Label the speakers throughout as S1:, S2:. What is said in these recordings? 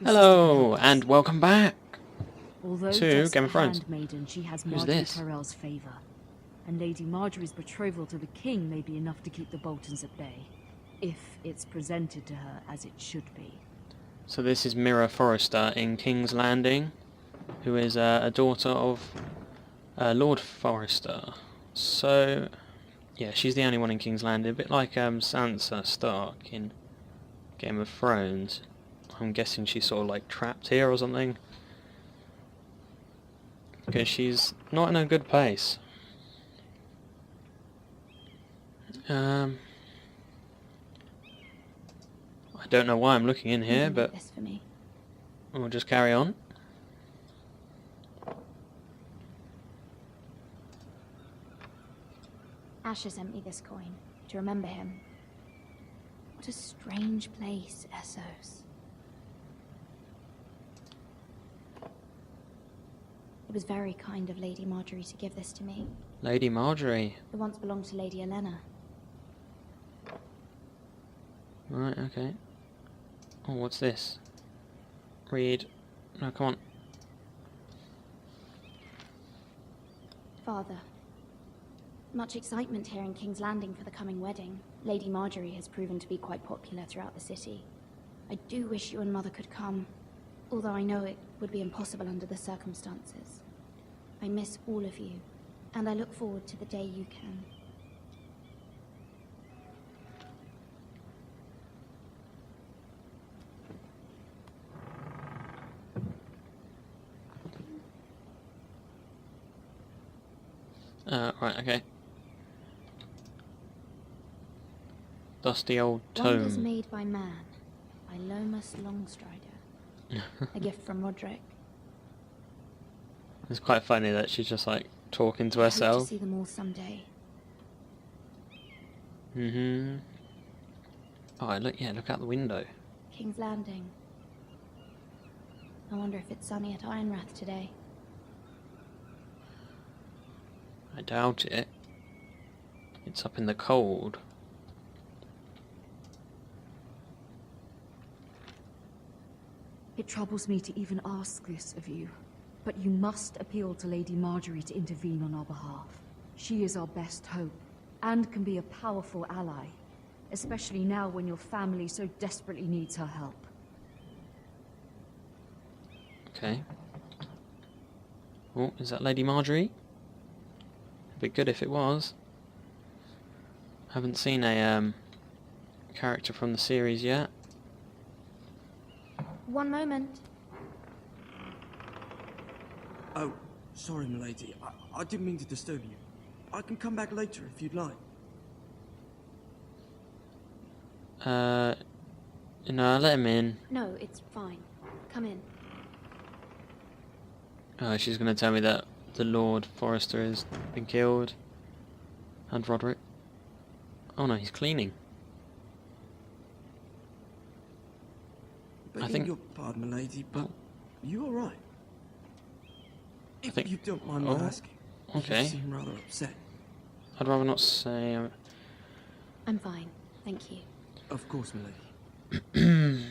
S1: Hello, and welcome back
S2: Although
S1: to
S2: just
S1: Game
S2: a
S1: of Thrones.
S2: handmaiden, she has
S1: Who's
S2: Margaery
S1: this?
S2: Tyrell's favour. And Lady Margaery's betrothal to the king may be enough to keep the Boltons at bay, if it's presented to her as it should be.
S1: So this is Mira Forrester in King's Landing, who is a daughter of Lord Forrester. So, yeah, she's the only one in King's Landing, a bit like Sansa Stark in Game of Thrones. I'm guessing she's sort of like trapped here or something, because she's not in a good place. I don't know why I'm looking in here, but
S3: this for me.
S1: we'll just carry on.
S3: Asher sent me this coin to remember him. What a strange place, Essos. It was very kind of Lady Margaery to give this to me.
S1: Lady Margaery.
S3: It once belonged to Lady Olenna.
S1: Right, okay. Oh, what's this? Read. No, come on.
S3: Father. Much excitement here in King's Landing for the coming wedding. Lady Margaery has proven to be quite popular throughout the city. I do wish you and Mother could come, although I know it would be impossible under the circumstances. I miss all of you, and I look forward to the day you can.
S1: Right, okay. Dusty old
S3: Wonders
S1: tome.
S3: Made by Man, by Lomas Longstrider. A gift from Roderick.
S1: It's quite funny that she's just like talking to
S3: I hope
S1: herself.
S3: to see them all someday.
S1: Mm-hmm. Oh, look, yeah, look out the window.
S3: King's Landing. I wonder if it's sunny at Ironrath today.
S1: I doubt it. It's up in the cold.
S2: It troubles me to even ask this of you, but you must appeal to Lady Margaery to intervene on our behalf. She is our best hope, and can be a powerful ally, especially now when your family so desperately needs her help.
S1: Okay. Oh, is that Lady Margaery? It'd be good if it was. Haven't seen a character from the series yet.
S3: One moment.
S4: Oh, sorry, milady. I didn't mean to disturb you. I can come back later if you'd like.
S1: No, let him in.
S3: No, it's fine. Come in.
S1: Oh, she's going to tell me that the Lord Forrester has been killed. And Roderick. Oh no, he's cleaning.
S4: Begging your pardon, milady, but you all right? If you don't mind my asking.
S1: Okay.
S4: You seem rather upset.
S1: I'd rather not say.
S3: I'm fine, thank you.
S4: Of course, milady.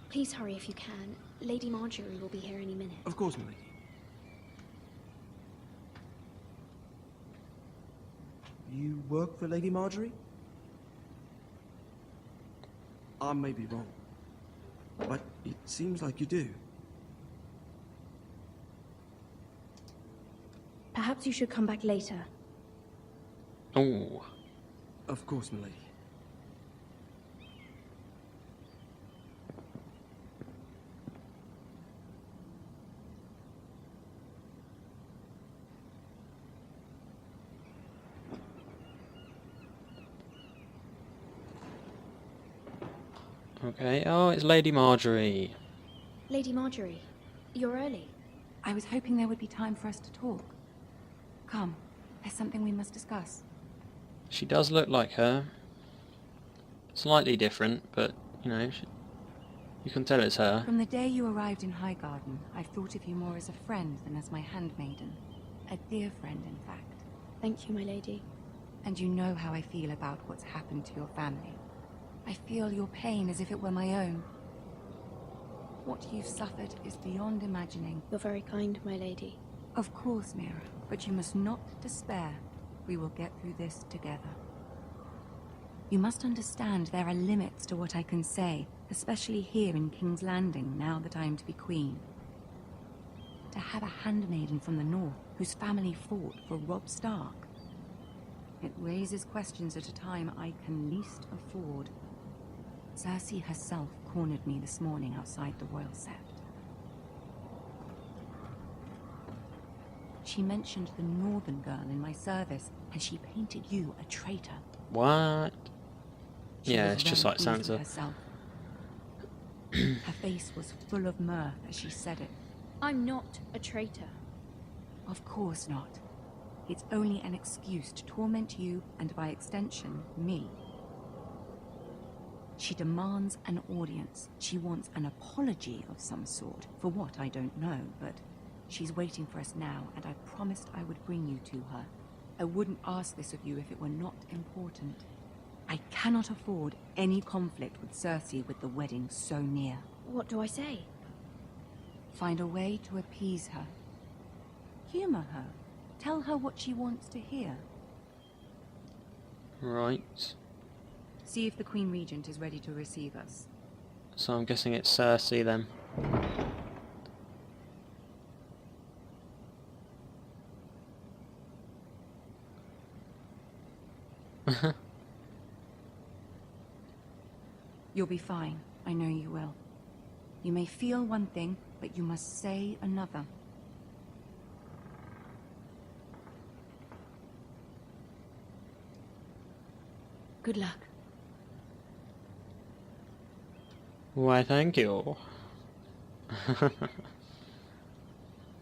S3: Please hurry if you can. Lady Margaery will be here any minute.
S4: Of course, milady. You work for Lady Margaery? I may be wrong, but it seems like you do.
S3: Perhaps you should come back later.
S1: Oh.
S4: Of course, milady.
S1: Okay. Oh, it's Lady Margaery.
S3: Lady Margaery, you're early.
S5: I was hoping there would be time for us to talk. Come, there's something we must discuss.
S1: She does look like her. Slightly different, but, you know, you can tell it's her.
S5: From the day you arrived in Highgarden, I've thought of you more as a friend than as my handmaiden. A dear friend, in fact.
S3: Thank you, my lady.
S5: And you know how I feel about what's happened to your family. I feel your pain as if it were my own. What you've suffered is beyond imagining.
S3: You're very kind, my lady.
S5: Of course, Mira, but you must not despair. We will get through this together. You must understand there are limits to what I can say, especially here in King's Landing, now that I am to be queen. To have a handmaiden from the north, whose family fought for Robb Stark. It raises questions at a time I can least afford. Cersei herself cornered me this morning outside the Royal Sept. She mentioned the northern girl in my service, and she painted you a traitor.
S1: What?
S5: She
S1: Yeah,
S5: was
S1: it's just
S5: very
S1: like
S5: pleased with
S1: Sansa.
S5: herself. Her face was full of mirth as she said it.
S3: I'm not a traitor.
S5: Of course not. It's only an excuse to torment you, and by extension, me. She demands an audience. She wants an apology of some sort. For what, I don't know, but she's waiting for us now, and I promised I would bring you to her. I wouldn't ask this of you if it were not important. I cannot afford any conflict with Cersei with the wedding so near.
S3: What do I say?
S5: Find a way to appease her. Humor her. Tell her what she wants to hear.
S1: Right.
S5: See if the Queen Regent is ready to receive us.
S1: So I'm guessing it's Cersei then.
S5: You'll be fine. I know you will. You may feel one thing, but you must say another.
S3: Good luck.
S1: Why, thank you.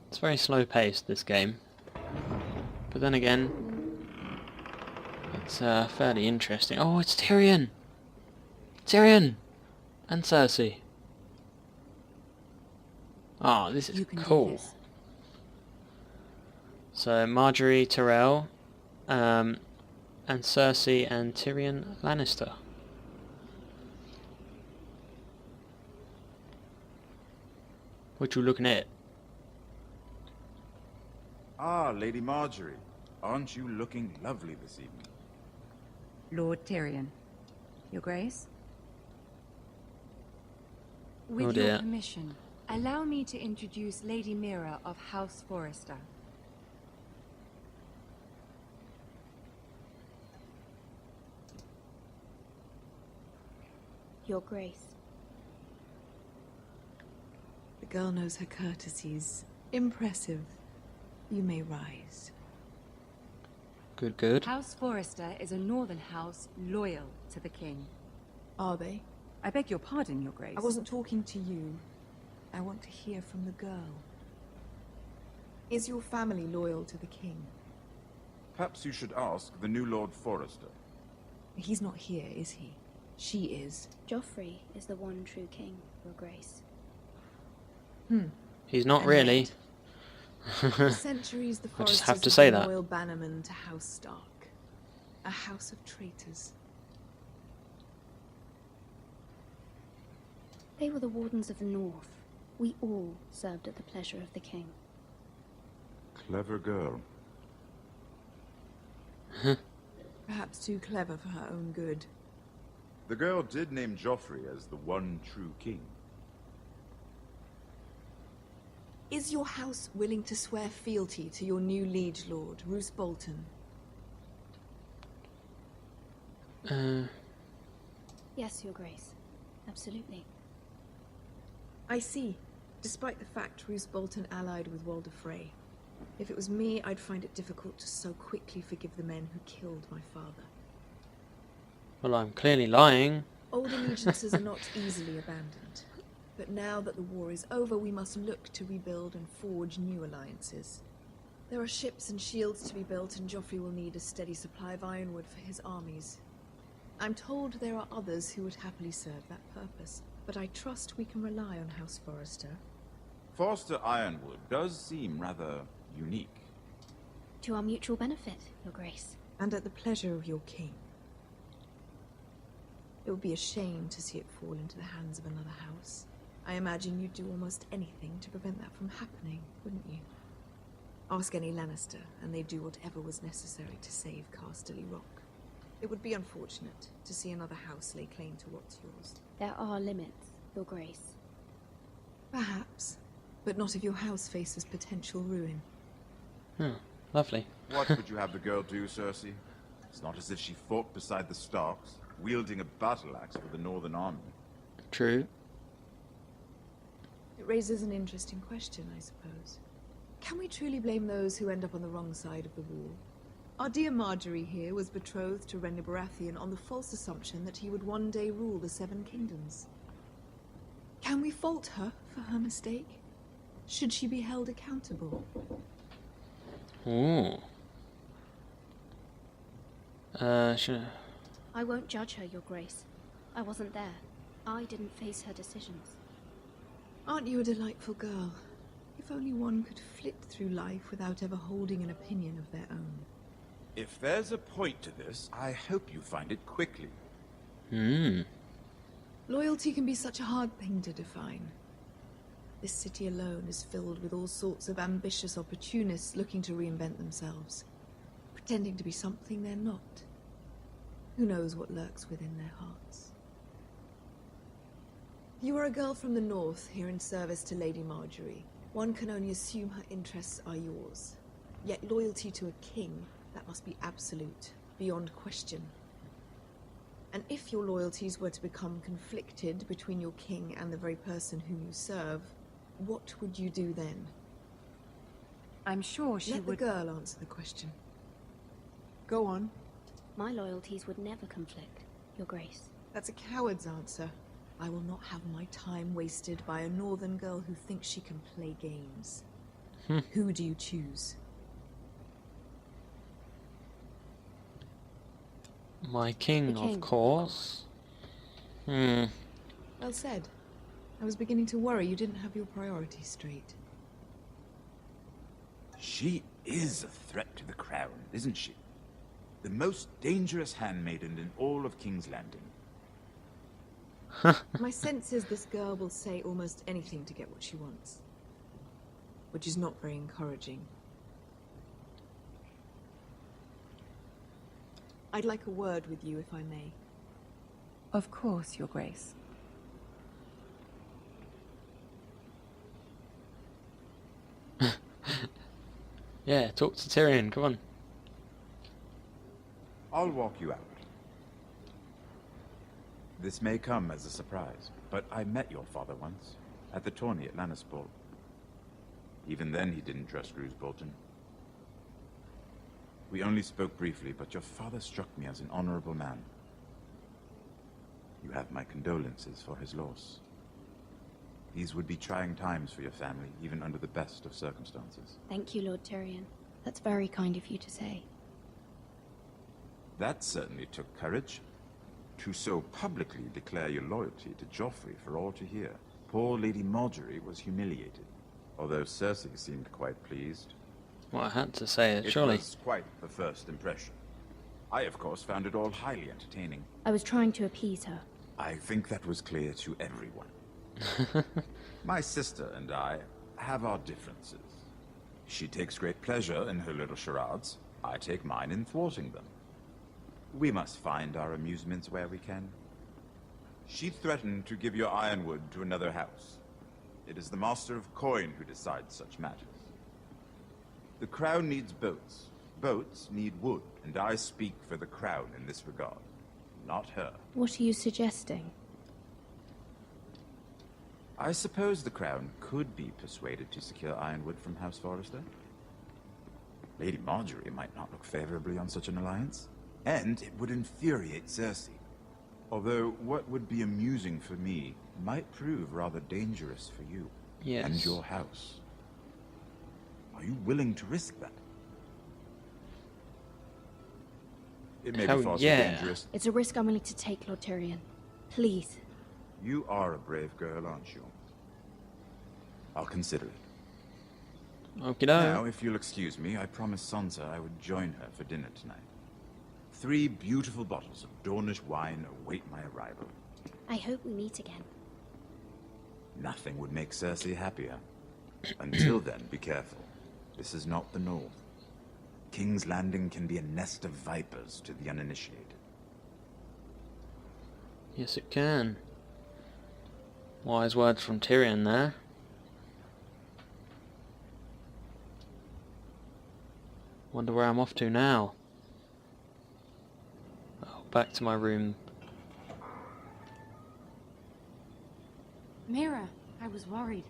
S1: It's very slow paced, this game. But then again, it's fairly interesting. Oh, it's Tyrion! Tyrion! And Cersei. Oh, this is
S5: You can do
S1: cool.
S5: this.
S1: So, Margaery Tyrell, and Cersei and Tyrion Lannister. What you looking at?
S6: Ah, Lady Margaery. Aren't you looking lovely this evening?
S5: Lord Tyrion. Your Grace?
S1: Oh
S5: With
S1: dear.
S5: your permission, allow me to introduce Lady Mira of House Forrester.
S3: Your Grace.
S7: The girl knows her courtesies. Impressive. You may rise.
S1: Good, good.
S5: House Forrester is a northern house loyal to the king.
S7: Are they?
S5: I beg your pardon, Your Grace.
S7: I wasn't talking to you. I want to hear from the girl. Is your family loyal to the king?
S6: Perhaps you should ask the new Lord Forrester.
S7: He's not here, is he? She is.
S3: Joffrey is the one true king, Your Grace.
S1: He's not
S7: And
S1: really.
S7: yet, for centuries, the
S1: I just
S7: Forresters
S1: have to say
S7: been
S1: that.
S7: loyal bannermen to House Stark. A house of traitors.
S3: They were the Wardens of the North. We all served at the pleasure of the king.
S6: Clever girl.
S7: Perhaps too clever for her own good.
S6: The girl did name Joffrey as the one true king.
S7: Is your house willing to swear fealty to your new liege lord, Roose Bolton?
S3: Yes, Your Grace. Absolutely.
S7: I see. Despite the fact Roose Bolton allied with Walder Frey. If it was me, I'd find it difficult to so quickly forgive the men who killed my father.
S1: Well, I'm clearly lying.
S7: Old allegiances are not easily abandoned. But now that the war is over, we must look to rebuild and forge new alliances. There are ships and shields to be built, and Joffrey will need a steady supply of ironwood for his armies. I'm told there are others who would happily serve that purpose, but I trust we can rely on House Forrester.
S6: Forster Ironwood does seem rather unique.
S3: To our mutual benefit, Your Grace.
S7: And at the pleasure of your king. It would be a shame to see it fall into the hands of another house. I imagine you'd do almost anything to prevent that from happening, wouldn't you? Ask any Lannister, and they'd do whatever was necessary to save Casterly Rock. It would be unfortunate to see another house lay claim to what's yours.
S3: There are limits, Your Grace.
S7: Perhaps, but not if your house faces potential ruin.
S1: Lovely.
S6: What would you have the girl do, Cersei? It's not as if she fought beside the Starks, wielding a battle axe for the Northern Army.
S1: True.
S7: It raises an interesting question, I suppose. Can we truly blame those who end up on the wrong side of the wall? Our dear Margaery here was betrothed to Rhaenyra Baratheon on the false assumption that he would one day rule the Seven Kingdoms. Can we fault her for her mistake? Should she be held accountable?
S1: Ooh. Should...
S3: I won't judge her, Your Grace. I wasn't there. I didn't face her decisions.
S7: Aren't you a delightful girl? If only one could flit through life without ever holding an opinion of their own.
S6: If there's a point to this, I hope you find it quickly.
S7: Loyalty can be such a hard thing to define. This city alone is filled with all sorts of ambitious opportunists looking to reinvent themselves, pretending to be something they're not. Who knows what lurks within their hearts? You are a girl from the north, here in service to Lady Margaery. One can only assume her interests are yours. Yet loyalty to a king, that must be absolute, beyond question. And if your loyalties were to become conflicted between your king and the very person whom you serve, what would you do then?
S5: I'm sure she
S7: Let
S5: would...
S7: the girl answer the question. Go on.
S3: My loyalties would never conflict, Your Grace.
S7: That's a coward's answer. I will not have my time wasted by a northern girl who thinks she can play games. Who do you choose?
S1: My king,
S3: The king,
S1: of course.
S7: Well said. I was beginning to worry you didn't have your priorities straight.
S6: She is a threat to the crown, isn't she? The most dangerous handmaiden in all of King's Landing.
S7: My sense is this girl will say almost anything to get what she wants. Which is not very encouraging. I'd like a word with you, if I may.
S5: Of course, Your Grace.
S1: Yeah, talk to Tyrion, come on.
S6: I'll walk you out. This may come as a surprise, but I met your father once, at the tourney at Lannisport. Even then he didn't trust Roose Bolton. We only spoke briefly, but your father struck me as an honorable man. You have my condolences for his loss. These would be trying times for your family, even under the best of circumstances.
S3: Thank you, Lord Tyrion. That's very kind of you to say.
S6: That certainly took courage. To so publicly declare your loyalty to Joffrey for all to hear. Poor Lady Margaery was humiliated, although Cersei seemed quite pleased.
S1: Well, I had to say it, surely.
S6: It was quite the first impression. I, of course, found it all highly entertaining.
S3: I was trying to appease her.
S6: I think that was clear to everyone. My sister and I have our differences. She takes great pleasure in her little charades. I take mine in thwarting them. We must find our amusements where we can. She threatened to give your ironwood to another house. It is the Master of Coin who decides such matters. The crown needs boats. Boats need wood, and I speak for the crown in this regard, not her.
S3: What are you suggesting?
S6: I suppose the crown could be persuaded to secure ironwood from House Forrester. Lady Margaery might not look favorably on such an alliance, and it would infuriate Cersei. Although what would be amusing for me might prove rather dangerous for you and your house. Are you willing to risk that? It may be far too dangerous.
S3: It's a risk I'm willing to take, Lord Tyrion. Please.
S6: You are a brave girl, aren't you? I'll consider it.
S1: Okie
S6: Now,
S1: doke.
S6: if you'll excuse me, I promised Sansa I would join her for dinner tonight. 3 beautiful bottles of Dornish wine await my arrival.
S3: I hope we meet again.
S6: Nothing would make Cersei happier. Until then, be careful. This is not the North. King's Landing can be a nest of vipers to the uninitiated.
S1: Yes, it can. Wise words from Tyrion there. Wonder where I'm off to now. Oh, back to my room.
S5: Mira, I was worried.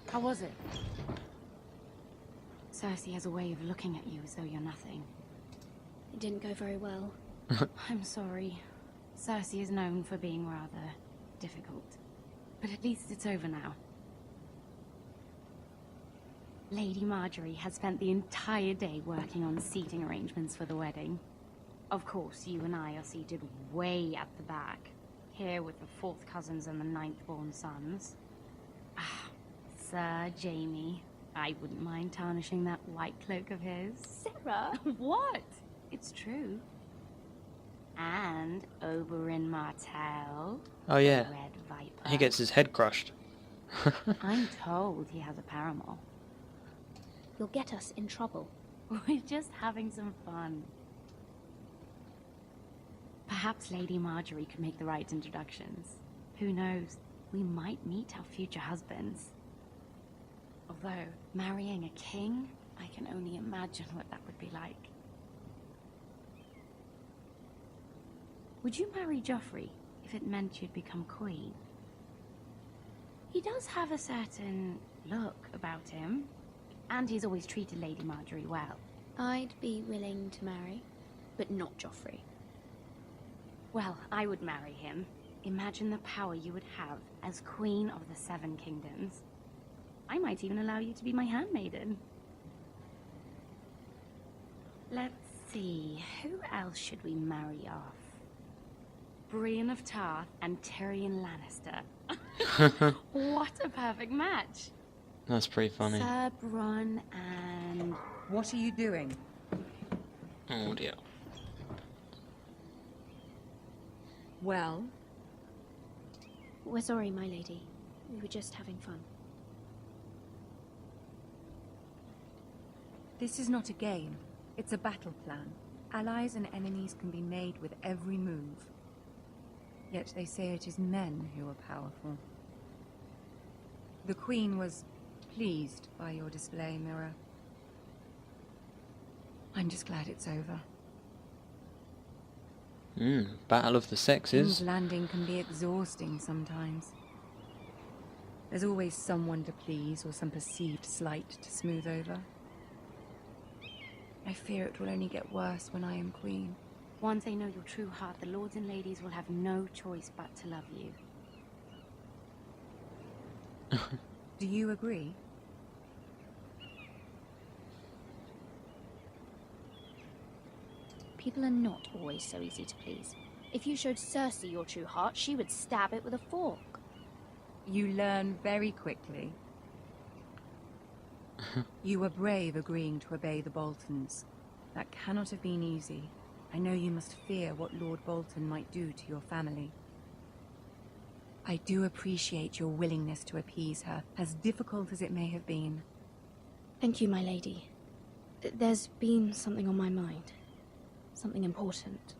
S5: How was it? Cersei has a way of looking at you as though you're nothing.
S3: It didn't go very well.
S5: I'm sorry. Cersei is known for being rather difficult. But at least it's over now. Lady Margaery has spent the entire day working on seating arrangements for the wedding. Of course, you and I are seated way at the back, here with the 4th cousins and the 9th-born sons. Ah, Sir Jaime. I wouldn't mind tarnishing that white cloak of his.
S3: Sarah!
S5: What? It's true. And Oberyn Martell.
S1: Oh yeah,
S5: Red Viper.
S1: he gets his head crushed.
S5: I'm told he has a paramour.
S3: You'll get us in trouble.
S5: We're just having some fun. Perhaps Lady Margaery could make the right introductions. Who knows? We might meet our future husbands. Although, marrying a king, I can only imagine what that would be like. Would you marry Joffrey if it meant you'd become queen? He does have a certain look about him, and he's always treated Lady Margaery well.
S3: I'd be willing to marry, but not Joffrey.
S5: Well, I would marry him. Imagine the power you would have as Queen of the 7 Kingdoms. I might even allow you to be my handmaiden. Let's see, who else should we marry off? Brienne of Tarth and Tyrion Lannister. What a perfect match!
S1: That's pretty funny.
S5: Sir Bronn and...
S8: What are you doing?
S1: Oh dear.
S8: Well,
S3: We're sorry, my lady. We were just having fun.
S5: This is not a game. It's a battle plan. Allies and enemies can be made with every move. Yet they say it is men who are powerful. The Queen was pleased by your display, Mira. I'm just glad it's over.
S1: Battle of the sexes.
S5: King's Landing can be exhausting sometimes. There's always someone to please or some perceived slight to smooth over. I fear it will only get worse when I am queen. Once they know your true heart, the lords and ladies will have no choice but to love you. Do you agree?
S3: People are not always so easy to please. If you showed Cersei your true heart, she would stab it with a fork.
S5: You learn very quickly. You were brave agreeing to obey the Boltons. That cannot have been easy. I know you must fear what Lord Bolton might do to your family. I do appreciate your willingness to appease her, as difficult as it may have been.
S3: Thank you, my lady. There's been something on my mind. Something important.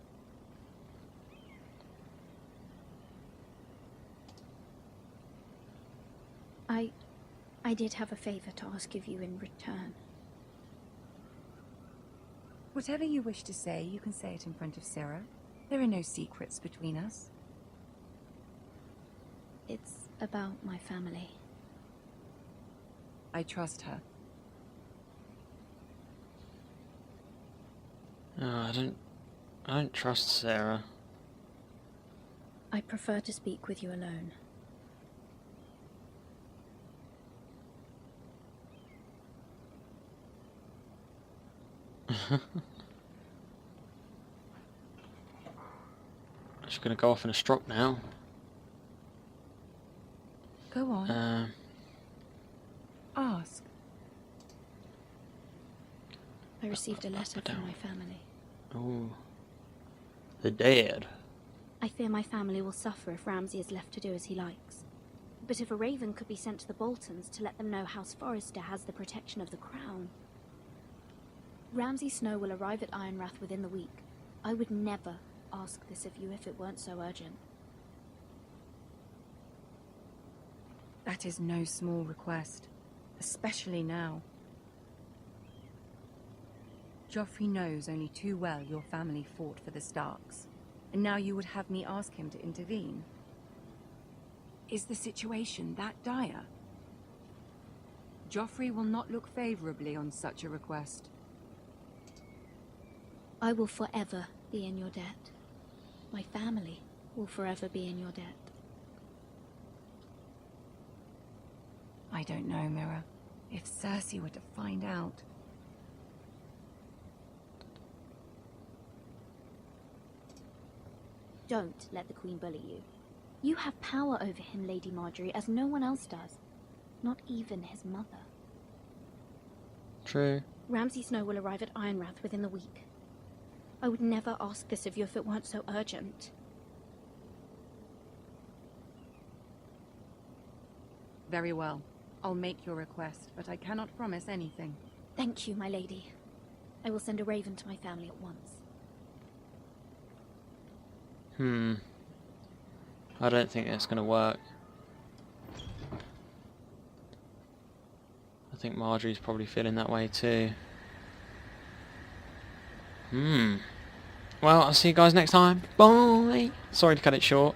S3: I did have a favor to ask of you in return.
S5: Whatever you wish to say, you can say it in front of Sarah. There are no secrets between us.
S3: It's about my family.
S5: I trust her.
S1: Oh, I don't trust Sarah.
S3: I prefer to speak with you alone.
S1: I'm just gonna go off in a stroke now.
S5: Go on. Ask.
S3: I received a letter
S1: down.
S3: from my family.
S1: Oh. The dead.
S3: I fear my family will suffer if Ramsay is left to do as he likes. But if a raven could be sent to the Boltons to let them know House Forrester has the protection of the crown... Ramsay Snow will arrive at Ironrath within the week. I would never ask this of you if it weren't so urgent.
S5: That is no small request, especially now. Joffrey knows only too well your family fought for the Starks, and now you would have me ask him to intervene. Is the situation that dire? Joffrey will not look favorably on such a request.
S3: I will forever be in your debt. My family will forever be in your debt.
S5: I don't know, Mira. If Cersei were to find out...
S3: Don't let the Queen bully you. You have power over him, Lady Margaery, as no one else does. Not even his mother.
S1: True.
S3: Ramsay Snow will arrive at Ironrath within the week. I would never ask this of you if it weren't so urgent.
S5: Very well. I'll make your request, but I cannot promise anything.
S3: Thank you, my lady. I will send a raven to my family at once.
S1: I don't think that's going to work. I think Marjorie's probably feeling that way too. Well, I'll see you guys next time. Bye! Sorry to cut it short.